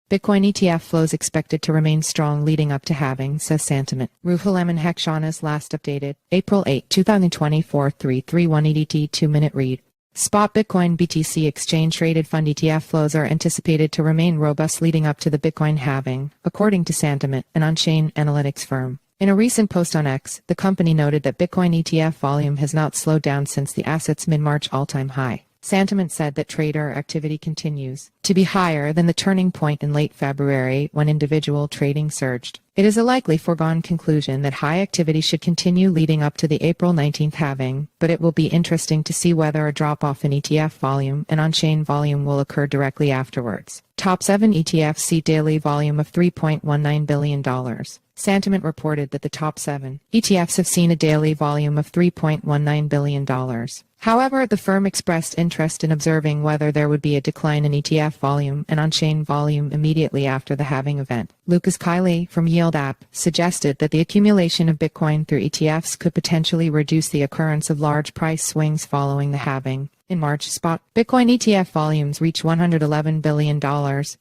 Bitcoin ETF flows expected to remain strong leading up to halving, says Santiment. Ruholamin Haqshanas last updated, April 8, 2024, 331 EDT 2-minute read. Spot Bitcoin BTC exchange-traded fund ETF flows are anticipated to remain robust leading up to the Bitcoin halving, according to Santiment, an on-chain analytics firm. In a recent post on X, the company noted that Bitcoin ETF volume has not slowed down since the asset's mid-March all-time high. Santiment said that trader activity continues to be higher than the turning point in late February when individual trading surged. It is a likely foregone conclusion that high activity should continue leading up to the April 19th halving, but it will be interesting to see whether a drop-off in ETF volume and on-chain volume will occur directly afterwards. Top 7 ETFs see daily volume of $3.19 billion. Santiment reported that the top 7 ETFs have seen a daily volume of $3.19 billion. However, the firm expressed interest in observing whether there would be a decline in ETF volume and on-chain volume immediately after the halving event. Lucas Kiley from Yield App suggested that the accumulation of Bitcoin through ETFs could potentially reduce the occurrence of large price swings following the halving. In March, spot Bitcoin ETF volumes reached $111 billion,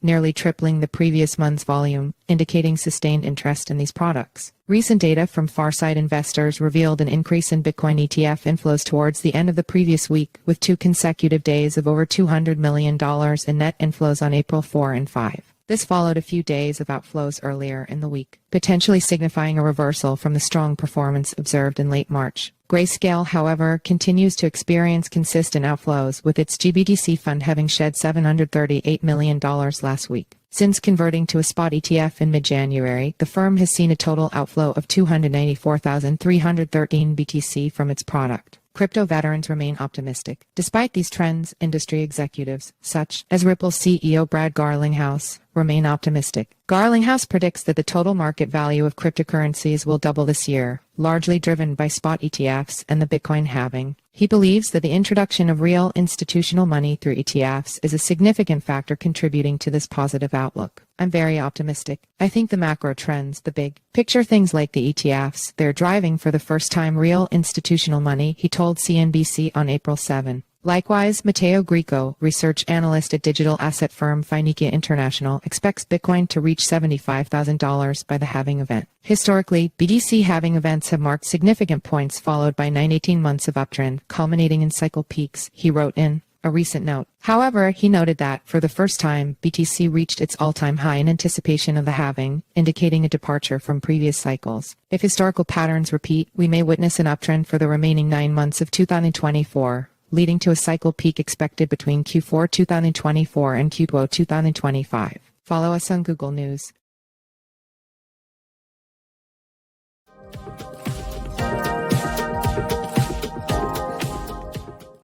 nearly tripling the previous month's volume, indicating sustained interest in these products. Recent data from Farsight investors revealed an increase in Bitcoin ETF inflows towards the end of the previous week, with 2 consecutive days of over $200 million in net inflows on April 4 and 5. This followed a few days of outflows earlier in the week, potentially signifying a reversal from the strong performance observed in late March. Grayscale, however, continues to experience consistent outflows, with its GBTC fund having shed $738 million last week. Since converting to a spot ETF in mid-January, the firm has seen a total outflow of 294,313 BTC from its product. Crypto veterans remain optimistic. Despite these trends, industry executives, such as Ripple's CEO Brad Garlinghouse, remain optimistic. Garlinghouse predicts that the total market value of cryptocurrencies will double this year, largely driven by spot ETFs and the Bitcoin halving. He believes that the introduction of real institutional money through ETFs is a significant factor contributing to this positive outlook. I'm very optimistic. I think the macro trends, the big picture things like the ETFs, they're driving for the first time real institutional money, he told CNBC on April 7. Likewise, Matteo Grieco, research analyst at digital asset firm Finekia International, expects Bitcoin to reach $75,000 by the halving event. Historically, BTC halving events have marked significant points followed by 9-18 months of uptrend, culminating in cycle peaks, he wrote in a recent note. However, he noted that, for the first time, BTC reached its all-time high in anticipation of the halving, indicating a departure from previous cycles. If historical patterns repeat, we may witness an uptrend for the remaining 9 months of 2024. Leading to a cycle peak expected between Q4 2024 and Q2 2025. Follow us on Google News.